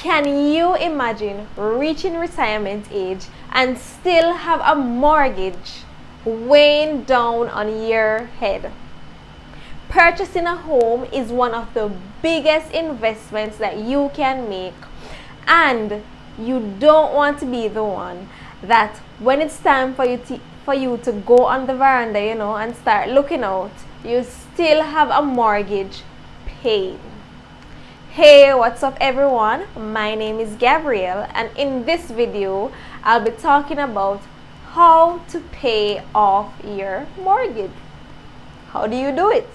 Can you imagine reaching retirement age and still have a mortgage weighing down on your head? Purchasing a home is one of the biggest investments that you can make, and you don't want to be the one that when it's time for you to go on the veranda, and start looking out, you still have a mortgage paid. Hey, what's up everyone? My name is Gabrielle, and in this video I'll be talking about how to pay off your mortgage. How do you do it?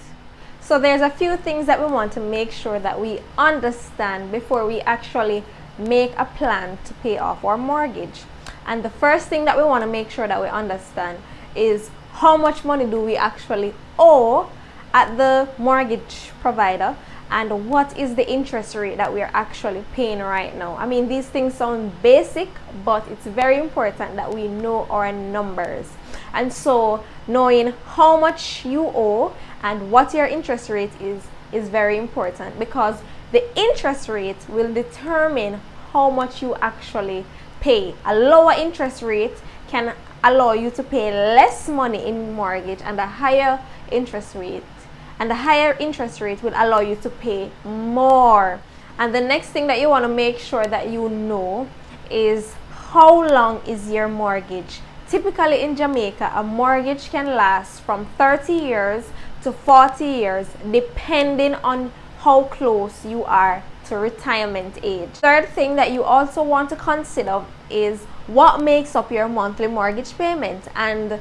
So there's a few things that we want to make sure that we understand before we actually make a plan to pay off our mortgage. And the first thing that we want to make sure that we understand is how much money do we actually owe at the mortgage provider, and what is the interest rate that we are actually paying right now. I mean, these things sound basic, but it's very important that we know our numbers. And so knowing how much you owe and what your interest rate is very important, because the interest rate will determine how much you actually pay. A lower interest rate can allow you to pay less money in mortgage, and a higher interest rate will allow you to pay more. And the next thing that you want to make sure that you know is how long is your mortgage. Typically in Jamaica, a mortgage can last from 30 years to 40 years depending on how close you are to retirement age. Third thing that you also want to consider is what makes up your monthly mortgage payment. And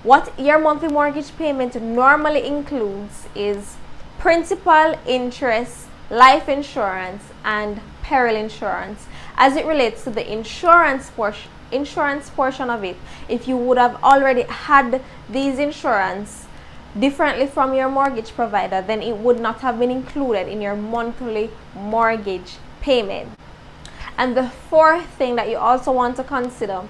what your monthly mortgage payment normally includes is principal, interest, life insurance, and peril insurance. As it relates to the insurance portion of it, if you would have already had these insurance differently from your mortgage provider, then it would not have been included in your monthly mortgage payment. And the fourth thing that you also want to consider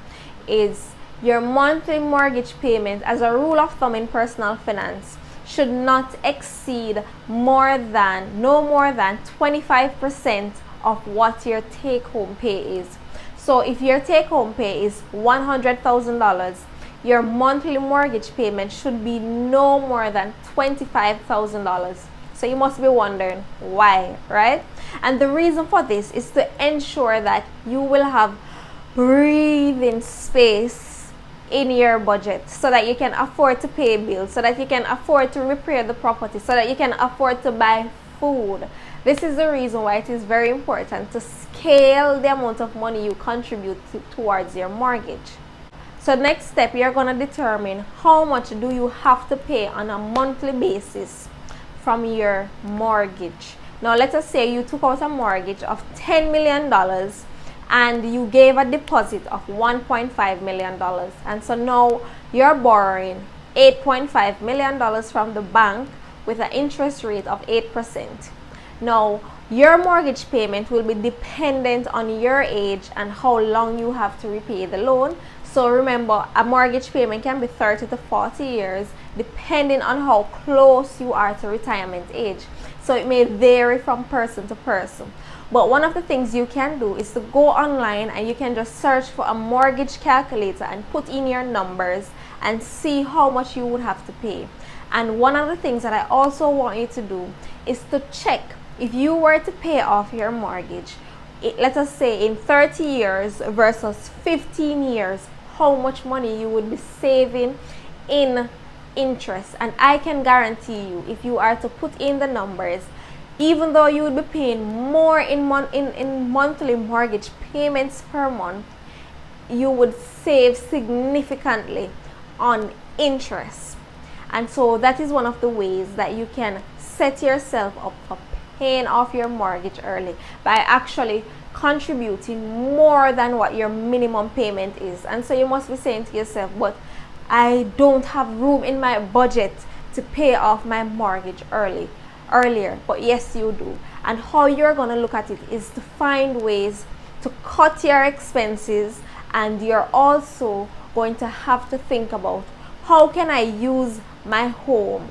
is your monthly mortgage payment, as a rule of thumb in personal finance, should not exceed no more than 25% of what your take-home pay is. So if your take-home pay is $100,000, your monthly mortgage payment should be no more than $25,000. So you must be wondering why, right? And the reason for this is to ensure that you will have breathing space in your budget, so that you can afford to pay bills, so that you can afford to repair the property, so that you can afford to buy food. This is the reason why it is very important to scale the amount of money you contribute towards your mortgage. So next step, you're going to determine how much do you have to pay on a monthly basis from your mortgage. Now let us say you took out a mortgage of $10 million and you gave a deposit of $1.5 million. And so now you're borrowing $8.5 million from the bank with an interest rate of 8%. Now, your mortgage payment will be dependent on your age and how long you have to repay the loan. So remember, a mortgage payment can be 30 to 40 years depending on how close you are to retirement age. So it may vary from person to person. But one of the things you can do is to go online and you can just search for a mortgage calculator and put in your numbers and see how much you would have to pay. And one of the things that I also want you to do is to check if you were to pay off your mortgage, let us say in 30 years versus 15 years, how much money you would be saving in interest. And I can guarantee you, if you are to put in the numbers, even though you would be paying more in monthly mortgage payments per month, you would save significantly on interest. And so that is one of the ways that you can set yourself up for paying off your mortgage early, by actually contributing more than what your minimum payment is. And so you must be saying to yourself, but I don't have room in my budget to pay off my mortgage earlier. But yes, you do. And how you're going to look at it is to find ways to cut your expenses, and you're also going to have to think about how can I use my home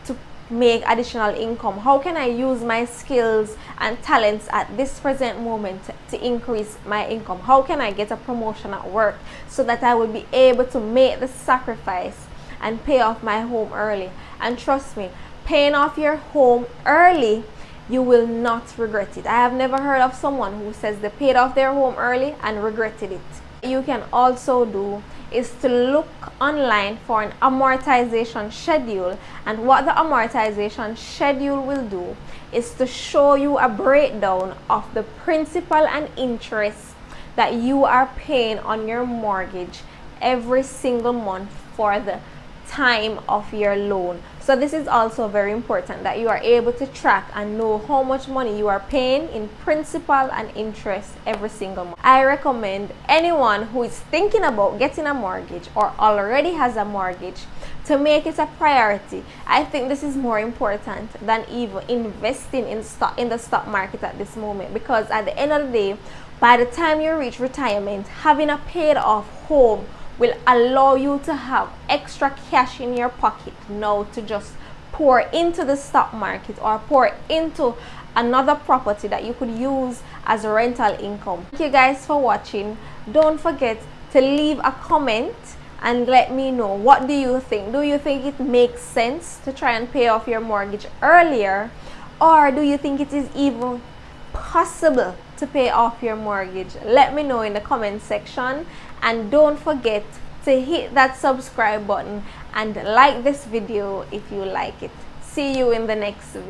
to make additional income? How can I use my skills and talents at this present moment to increase my income? How can I get a promotion at work so that I will be able to make the sacrifice and pay off my home early? And trust me, paying off your home early, you will not regret it. I have never heard of someone who says they paid off their home early and regretted it. You can also do is to look online for an amortization schedule, and what the amortization schedule will do is to show you a breakdown of the principal and interest that you are paying on your mortgage every single month for the time of your loan. So this is also very important, that you are able to track and know how much money you are paying in principal and interest every single month. I recommend anyone who is thinking about getting a mortgage or already has a mortgage to make it a priority. I think this is more important than even investing in the stock market at this moment, because at the end of the day, by the time you reach retirement, having a paid off home will allow you to have extra cash in your pocket now to just pour into the stock market or pour into another property that you could use as a rental income. Thank you guys for watching. Don't forget to leave a comment and let me know, what do you think? Do you think it makes sense to try and pay off your mortgage earlier, or do you think it is even possible to pay off your mortgage? Let me know in the comment section, and don't forget to hit that subscribe button and like this video if you like it. See you in the next video.